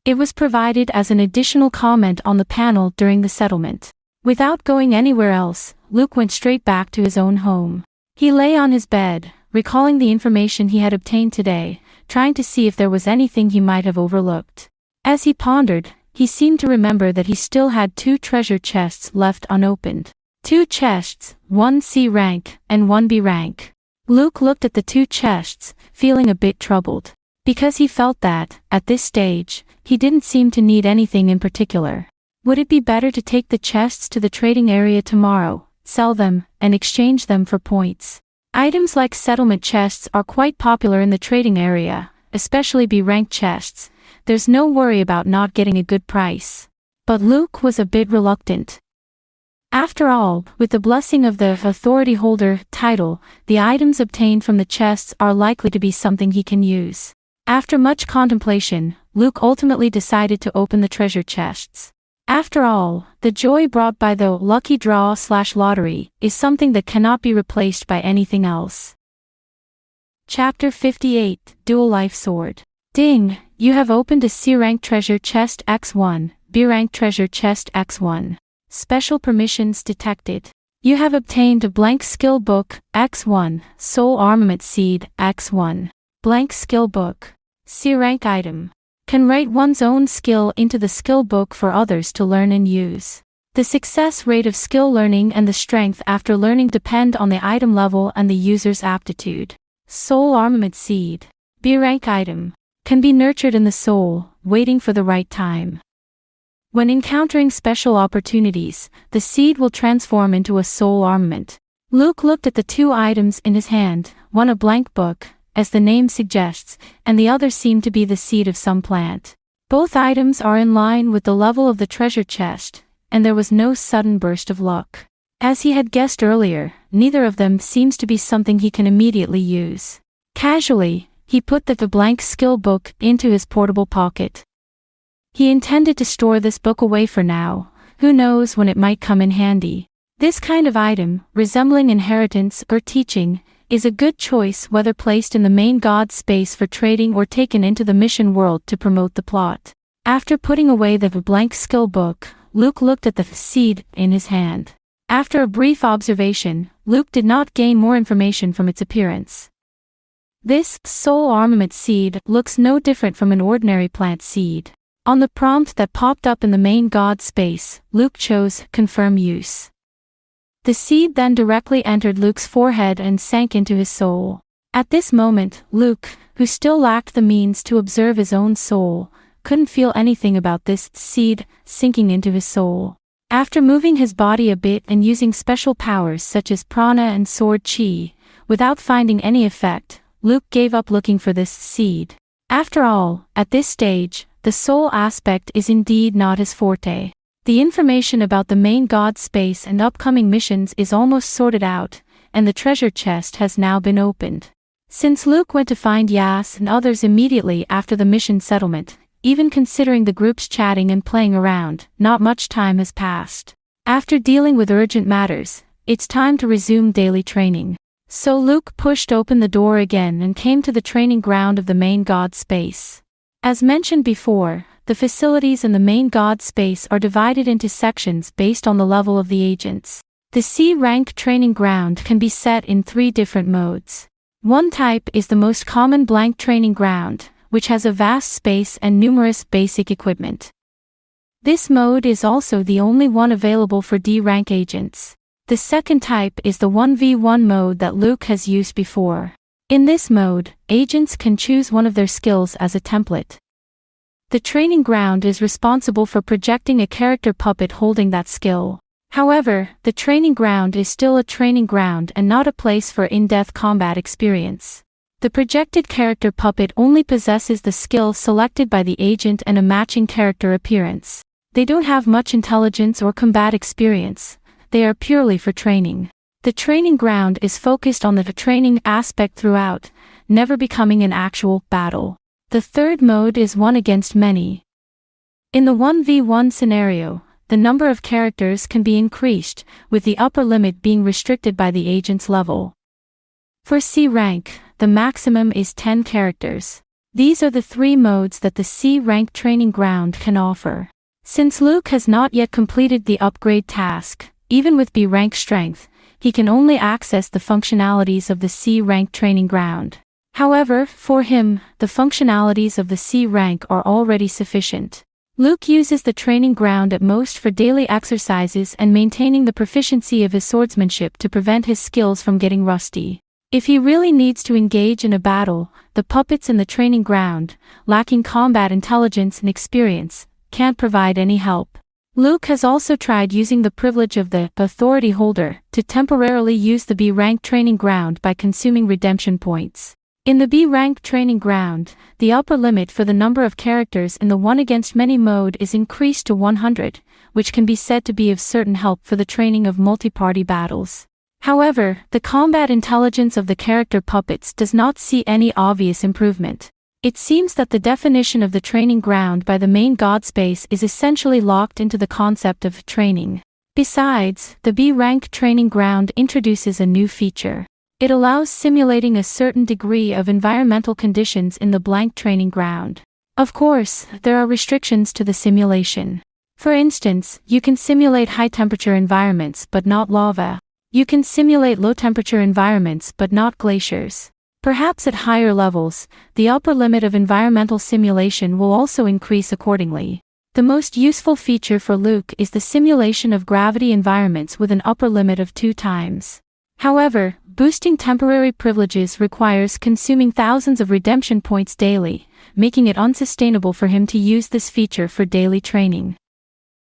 [SPEAKER 1] It was provided as an additional comment on the panel during the settlement. Without going anywhere else, Luke went straight back to his own home. He lay on his bed, recalling the information he had obtained today, trying to see if there was anything he might have overlooked. As he pondered, he seemed to remember that he still had 2 treasure chests left unopened. 2 chests, 1 C rank, and 1 B rank. Luke looked at the 2 chests, feeling a bit troubled. Because he felt that, at this stage, he didn't seem to need anything in particular. Would it be better to take the chests to the trading area tomorrow, sell them, and exchange them for points? Items like settlement chests are quite popular in the trading area, especially B-rank chests. There's no worry about not getting a good price. But Luke was a bit reluctant. After all, with the blessing of the authority holder title, the items obtained from the chests are likely to be something he can use. After much contemplation, Luke ultimately decided to open the treasure chests. After all, the joy brought by the lucky draw/lottery is something that cannot be replaced by anything else. Chapter 58, Dual Life Sword. Ding! You have opened a C-rank treasure chest X1, B-rank treasure chest X1. Special permissions detected. You have obtained a blank skill book X1, Soul Armament Seed X1. Blank skill book. C-rank item. Can write one's own skill into the skill book for others to learn and use. The success rate of skill learning and the strength after learning depend on the item level and the user's aptitude. Soul Armament Seed. B-rank item. Can be nurtured in the soul, waiting for the right time. When encountering special opportunities, the seed will transform into a soul armament. Luke looked at the 2 items in his hand, one a blank book, as the name suggests, and the other seemed to be the seed of some plant. Both items are in line with the level of the treasure chest, and there was no sudden burst of luck. As he had guessed earlier, neither of them seems to be something he can immediately use. Casually, he put the blank skill book into his portable pocket. He intended to store this book away for now, who knows when it might come in handy. This kind of item, resembling inheritance or teaching, is a good choice whether placed in the main god space for trading or taken into the mission world to promote the plot. After putting away the blank skill book, Luke looked at the seed in his hand. After a brief observation, Luke did not gain more information from its appearance. This soul armament seed looks no different from an ordinary plant seed. On the prompt that popped up in the main god space, Luke chose confirm use. The seed then directly entered Luke's forehead and sank into his soul. At this moment, Luke, who still lacked the means to observe his own soul, couldn't feel anything about this seed sinking into his soul. After moving his body a bit and using special powers such as prana and sword chi, without finding any effect, Luke gave up looking for this seed. After all, at this stage, the soul aspect is indeed not his forte. The information about the main god space and upcoming missions is almost sorted out, and the treasure chest has now been opened. Since Luke went to find Yas and others immediately after the mission settlement, even considering the groups chatting and playing around, not much time has passed. After dealing with urgent matters, it's time to resume daily training. So Luke pushed open the door again and came to the training ground of the main god space. As mentioned before, the facilities in the main god space are divided into sections based on the level of the agents. The C-rank training ground can be set in 3 different modes. One type is the most common blank training ground, which has a vast space and numerous basic equipment. This mode is also the only one available for D-rank agents. The second type is the 1v1 mode that Luke has used before. In this mode, agents can choose one of their skills as a template. The training ground is responsible for projecting a character puppet holding that skill. However, the training ground is still a training ground and not a place for in-depth combat experience. The projected character puppet only possesses the skill selected by the agent and a matching character appearance. They don't have much intelligence or combat experience. They are purely for training. The training ground is focused on the training aspect throughout, never becoming an actual battle. The third mode is one against many. In the 1v1 scenario, the number of characters can be increased, with the upper limit being restricted by the agent's level. For C rank, the maximum is 10 characters. These are the 3 modes that the C rank training ground can offer. Since Luke has not yet completed the upgrade task, even with B rank strength, he can only access the functionalities of the C rank training ground. However, for him, the functionalities of the C rank are already sufficient. Luke uses the training ground at most for daily exercises and maintaining the proficiency of his swordsmanship to prevent his skills from getting rusty. If he really needs to engage in a battle, the puppets in the training ground, lacking combat intelligence and experience, can't provide any help. Luke has also tried using the privilege of the authority holder to temporarily use the B rank training ground by consuming redemption points. In the B rank training ground, the upper limit for the number of characters in the one against many mode is increased to 100, which can be said to be of certain help for the training of multi-party battles. However, the combat intelligence of the character puppets does not see any obvious improvement. It seems that the definition of the training ground by the main god space is essentially locked into the concept of training. Besides, the B rank training ground introduces a new feature. It allows simulating a certain degree of environmental conditions in the blank training ground. Of course, there are restrictions to the simulation. For instance, you can simulate high-temperature environments but not lava. You can simulate low-temperature environments but not glaciers. Perhaps at higher levels, the upper limit of environmental simulation will also increase accordingly. The most useful feature for Luke is the simulation of gravity environments with an upper limit of 2 times. However, boosting temporary privileges requires consuming thousands of redemption points daily, making it unsustainable for him to use this feature for daily training.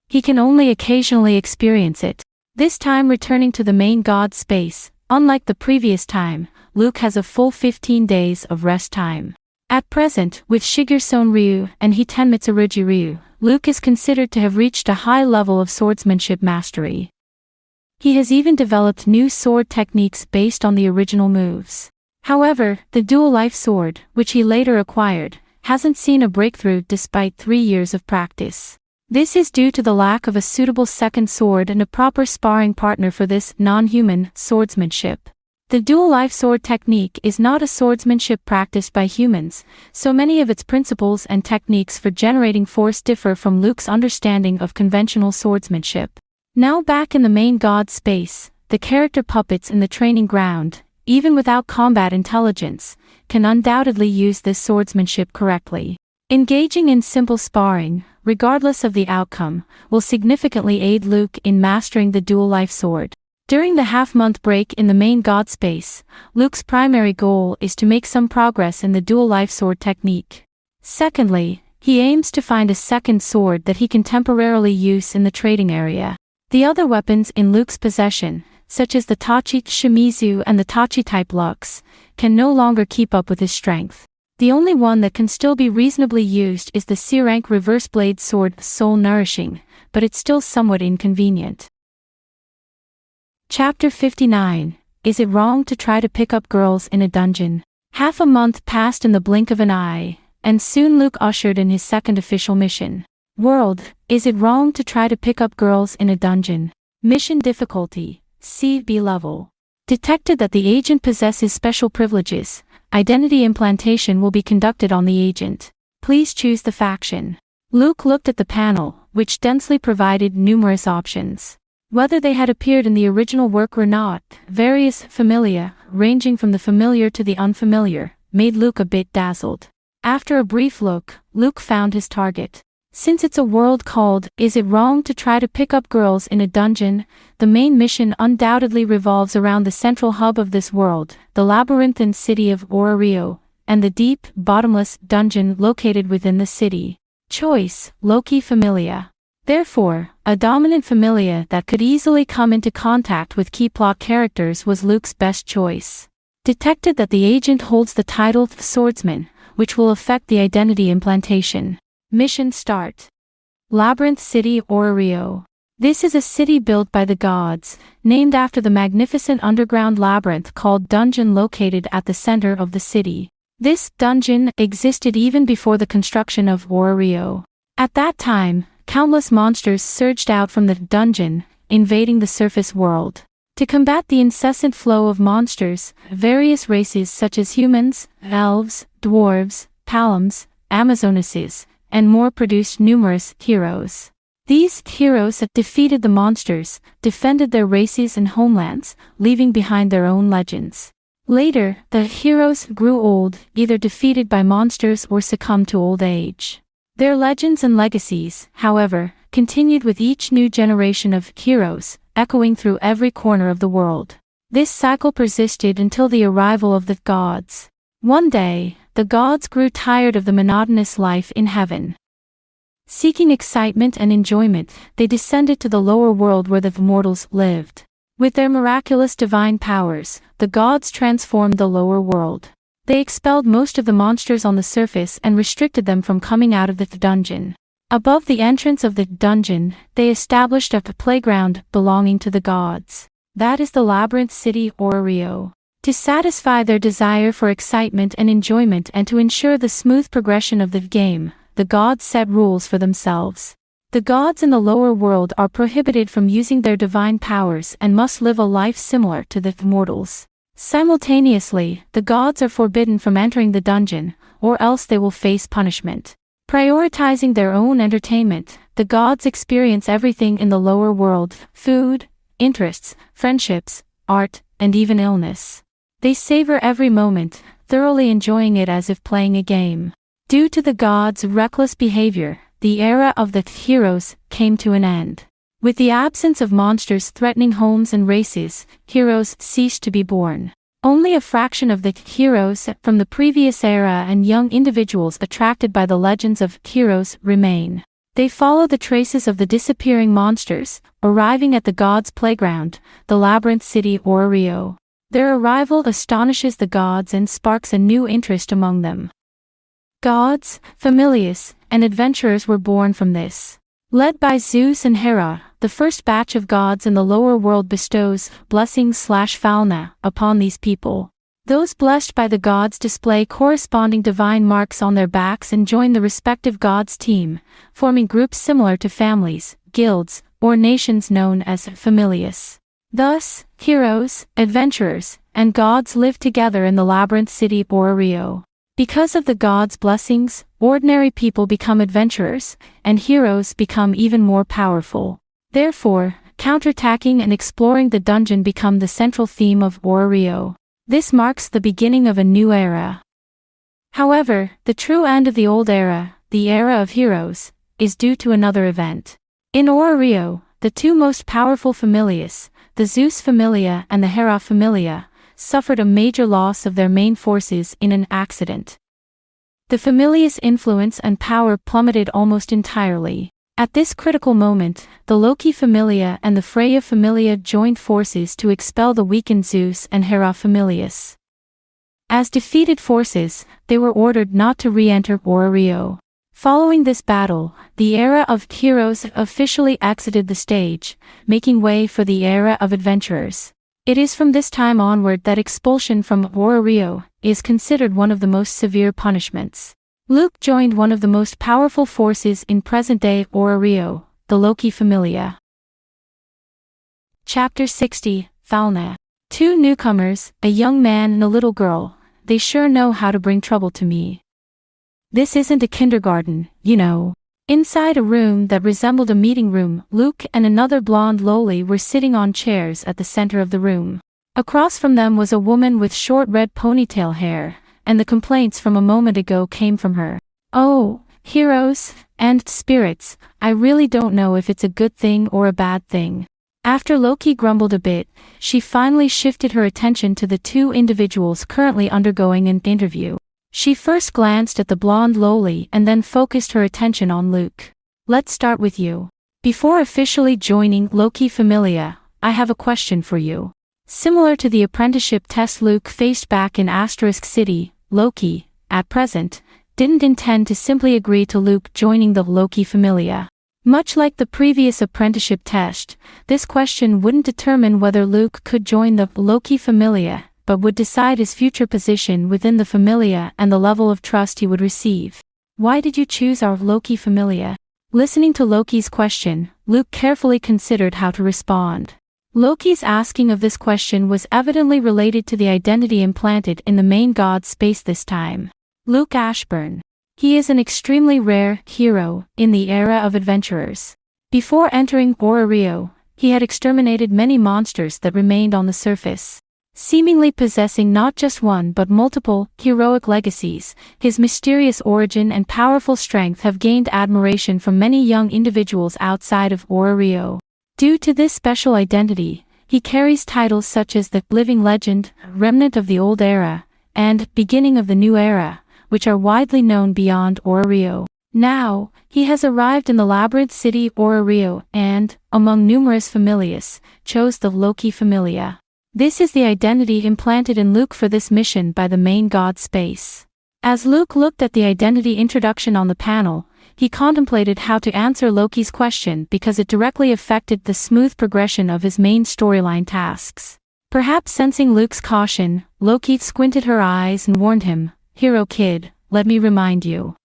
[SPEAKER 1] He can only occasionally experience it, this time returning to the main god space. Unlike the previous time, Luke has a full 15 days of rest time. At present, with Shigersone Ryu and Hiten Mitsurugi Ryu, Luke is considered to have reached a high level of swordsmanship mastery. He has even developed new sword techniques based on the original moves. However, the dual life sword, which he later acquired, hasn't seen a breakthrough despite 3 years of practice. This is due to the lack of a suitable second sword and a proper sparring partner for this non-human swordsmanship. The dual life sword technique is not a swordsmanship practiced by humans, so many of its principles and techniques for generating force differ from Luke's understanding of conventional swordsmanship. Now back in the main god space, the character puppets in the training ground, even without combat intelligence, can undoubtedly use this swordsmanship correctly. Engaging in simple sparring, regardless of the outcome, will significantly aid Luke in mastering the dual life sword. During the half-month break in the main god space, Luke's primary goal is to make some progress in the dual life sword technique. Secondly, he aims to find a second sword that he can temporarily use in the trading area. The other weapons in Luke's possession, such as the Tachi Shimizu and the Tachi-type Lux, can no longer keep up with his strength. The only one that can still be reasonably used is the C-rank reverse blade sword Soul Nourishing, but it's still somewhat inconvenient. Chapter 59. Is it wrong to try to pick up girls in a dungeon? Half a month passed in the blink of an eye, and soon Luke ushered in his second official mission. World, is it wrong to try to pick up girls in a dungeon? Mission difficulty, C/B level. Detected that the agent possesses special privileges, identity implantation will be conducted on the agent. Please choose the faction. Luke looked at the panel, which densely provided numerous options. Whether they had appeared in the original work or not, various familia, ranging from the familiar to the unfamiliar, made Luke a bit dazzled. After a brief look, Luke found his target. Since it's a world called, Is It Wrong to Try to Pick Up Girls in a Dungeon, the main mission undoubtedly revolves around the central hub of this world, the labyrinthine city of Orario, and the deep, bottomless dungeon located within the city. Choice, Loki Familia. Therefore, a dominant familia that could easily come into contact with key plot characters was Luke's best choice. Detected that the agent holds the title Swordsman, which will affect the identity implantation. Mission start. Labyrinth City Orario. This is a city built by the gods, named after the magnificent underground labyrinth called Dungeon located at the center of the city. This dungeon existed even before the construction of Orario. At that time, countless monsters surged out from the dungeon, invading the surface world. To combat the incessant flow of monsters, various races such as humans, elves, dwarves, Palams, Amazonesses, and more produced numerous heroes. These heroes defeated the monsters, defended their races and homelands, leaving behind their own legends. Later, the heroes grew old, either defeated by monsters or succumbed to old age. Their legends and legacies, however, continued with each new generation of heroes, echoing through every corner of the world. This cycle persisted until the arrival of the gods. One day, the gods grew tired of the monotonous life in heaven. Seeking excitement and enjoyment, they descended to the lower world where the mortals lived. With their miraculous divine powers, the gods transformed the lower world. They expelled most of the monsters on the surface and restricted them from coming out of the dungeon. Above the entrance of the dungeon, they established a playground belonging to the gods. That is the labyrinth city or Rio. To satisfy their desire for excitement and enjoyment and to ensure the smooth progression of the game, the gods set rules for themselves. The gods in the lower world are prohibited from using their divine powers and must live a life similar to the mortals. Simultaneously, the gods are forbidden from entering the dungeon, or else they will face punishment. Prioritizing their own entertainment, the gods experience everything in the lower world: food, interests, friendships, art, and even illness. They savor every moment, thoroughly enjoying it as if playing a game. Due to the gods' reckless behavior, the era of the heroes came to an end. With the absence of monsters threatening homes and races, heroes ceased to be born. Only a fraction of the heroes from the previous era and young individuals attracted by the legends of heroes remain. They follow the traces of the disappearing monsters, arriving at the gods' playground, the labyrinth city or Rio. Their arrival astonishes the gods and sparks a new interest among them. Gods, familiars, and adventurers were born from this. Led by Zeus and Hera, the first batch of gods in the lower world bestows blessings/falna upon these people. Those blessed by the gods display corresponding divine marks on their backs and join the respective gods' team, forming groups similar to families, guilds, or nations known as familias. Thus, heroes, adventurers, and gods live together in the labyrinth city or Rio. Because of the gods' blessings, ordinary people become adventurers, and heroes become even more powerful. Therefore, counterattacking and exploring the dungeon become the central theme of Rio. This marks the beginning of a new era. However, the true end of the old era, the era of heroes, is due to another event. In Rio, the two most powerful familias, the Zeus familia and the Hera familia, suffered a major loss of their main forces in an accident. The familia's influence and power plummeted almost entirely. At this critical moment, the Loki familia and the Freya familia joined forces to expel the weakened Zeus and Hera familias. As defeated forces, they were ordered not to re-enter Rio. Following this battle, the era of heroes officially exited the stage, making way for the era of adventurers. It is from this time onward that expulsion from Rio is considered one of the most severe punishments. Luke joined one of the most powerful forces in present-day Rio, the Loki familia. Chapter 60, Falna. Two newcomers, a young man and a little girl, they sure know how to bring trouble to me. This isn't a kindergarten, you know. Inside a room that resembled a meeting room, Luke and another blonde loli were sitting on chairs at the center of the room. Across from them was a woman with short red ponytail hair, and the complaints from a moment ago came from her. Oh, heroes and spirits, I really don't know if it's a good thing or a bad thing. After Loki grumbled a bit, she finally shifted her attention to the two individuals currently undergoing an interview. She first glanced at the blonde loli and then focused her attention on Luke. Let's start with you. Before officially joining Loki Familia, I have a question for you. Similar to the apprenticeship test Luke faced back in Asterisk City, Loki, at present, didn't intend to simply agree to Luke joining the Loki Familia. Much like the previous apprenticeship test, this question wouldn't determine whether Luke could join the Loki Familia, but would decide his future position within the Familia and the level of trust he would receive. Why did you choose our Loki Familia? Listening to Loki's question, Luke carefully considered how to respond. Loki's asking of this question was evidently related to the identity implanted in the main god's space this time. Luke Ashburn. He is an extremely rare hero in the era of adventurers. Before entering Rio, he had exterminated many monsters that remained on the surface. Seemingly possessing not just one but multiple heroic legacies, his mysterious origin and powerful strength have gained admiration from many young individuals outside of Rio. Due to this special identity, he carries titles such as the Living Legend, Remnant of the Old Era, and Beginning of the New Era, which are widely known beyond Rio. Now, he has arrived in the labyrinth city Rio and, among numerous familias, chose the Loki Familia. This is the identity implanted in Luke for this mission by the main god Space. As Luke looked at the identity introduction on the panel, he contemplated how to answer Loki's question because it directly affected the smooth progression of his main storyline tasks. Perhaps sensing Luke's caution, Loki squinted her eyes and warned him, "Hero kid, let me remind you.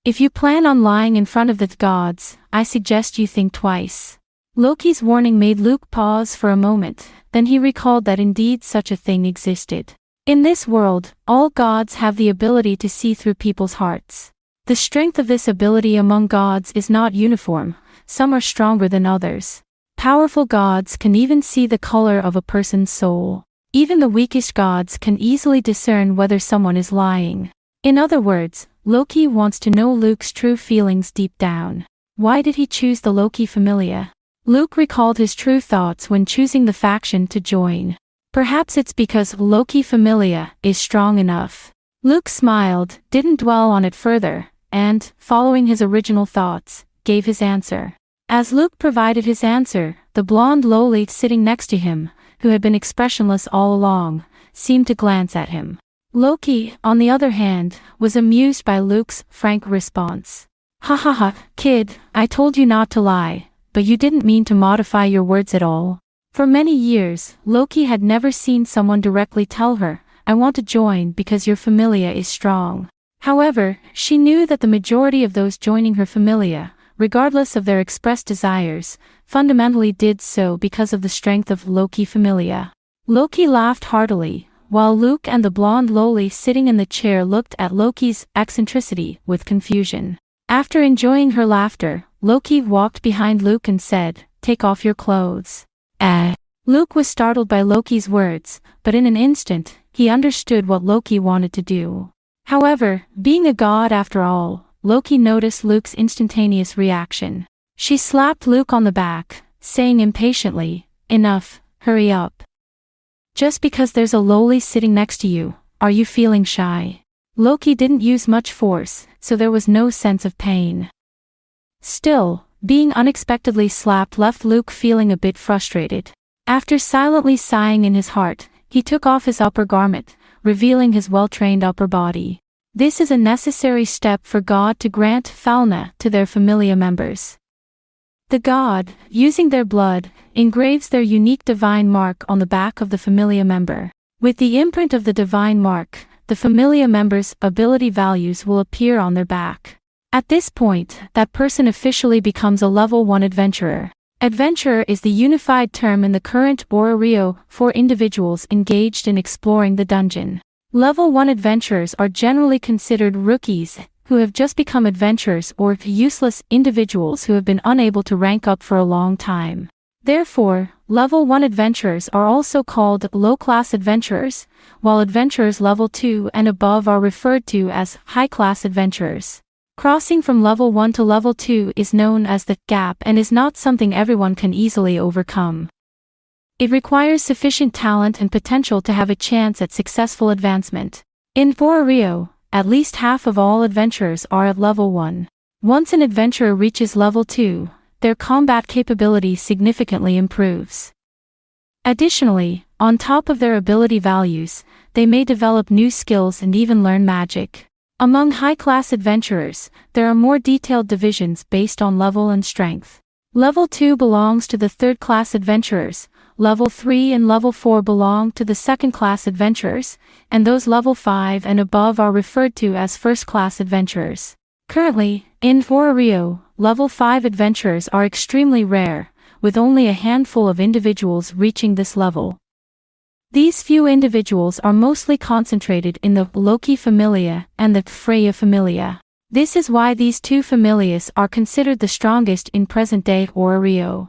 [SPEAKER 1] If you plan on lying in front of the gods, I suggest you think twice." Loki's warning made Luke pause for a moment, then he recalled that indeed such a thing existed. In this world, all gods have the ability to see through people's hearts. The strength of this ability among gods is not uniform, some are stronger than others. Powerful gods can even see the color of a person's soul. Even the weakest gods can easily discern whether someone is lying. In other words, Loki wants to know Luke's true feelings deep down. Why did he choose the Loki Familia? Luke recalled his true thoughts when choosing the faction to join. Perhaps it's because Loki Familia is strong enough. Luke smiled, didn't dwell on it further, and, following his original thoughts, gave his answer. As Luke provided his answer, the blonde lowly sitting next to him, who had been expressionless all along, seemed to glance at him. Loki, on the other hand, was amused by Luke's frank response. "Ha ha ha, kid, I told you not to lie. But you didn't mean to modify your words at all." For many years, Loki had never seen someone directly tell her, "I want to join because your familia is strong." However, she knew that the majority of those joining her familia, regardless of their expressed desires, fundamentally did so because of the strength of Loki Familia. Loki laughed heartily, while Luke and the blonde lowly sitting in the chair looked at Loki's eccentricity with confusion. After enjoying her laughter, Loki walked behind Luke and said, "Take off your clothes." Luke was startled by Loki's words, but in an instant, he understood what Loki wanted to do. However, being a god after all, Loki noticed Luke's instantaneous reaction. She slapped Luke on the back, saying impatiently, "Enough, hurry up. Just because there's a lowly sitting next to you, are you feeling shy?" Loki didn't use much force, so there was no sense of pain. Still, being unexpectedly slapped left Luke feeling a bit frustrated. After silently sighing in his heart, he took off his upper garment, revealing his well-trained upper body. This is a necessary step for God to grant Falna to their familia members. The god, using their blood, engraves their unique divine mark on the back of the familia member. With the imprint of the divine mark, the familia member's ability values will appear on their back. At this point, that person officially becomes a level 1 adventurer. Adventurer is the unified term in the current Rio for individuals engaged in exploring the dungeon. Level 1 adventurers are generally considered rookies who have just become adventurers or useless individuals who have been unable to rank up for a long time. Therefore, level 1 adventurers are also called low-class adventurers, while adventurers level 2 and above are referred to as high-class adventurers. Crossing from level 1 to level 2 is known as the gap and is not something everyone can easily overcome. It requires sufficient talent and potential to have a chance at successful advancement. In Rio, at least half of all adventurers are at level 1. Once an adventurer reaches level 2, their combat capability significantly improves. Additionally, on top of their ability values, they may develop new skills and even learn magic. Among high-class adventurers, there are more detailed divisions based on level and strength. Level 2 belongs to the third-class adventurers, level 3 and level 4 belong to the second-class adventurers, and those level 5 and above are referred to as first-class adventurers. Currently, in Rio, level 5 adventurers are extremely rare, with only a handful of individuals reaching this level. These few individuals are mostly concentrated in the Loki Familia and the Freya Familia. This is why these two familiars are considered the strongest in present-day Rio.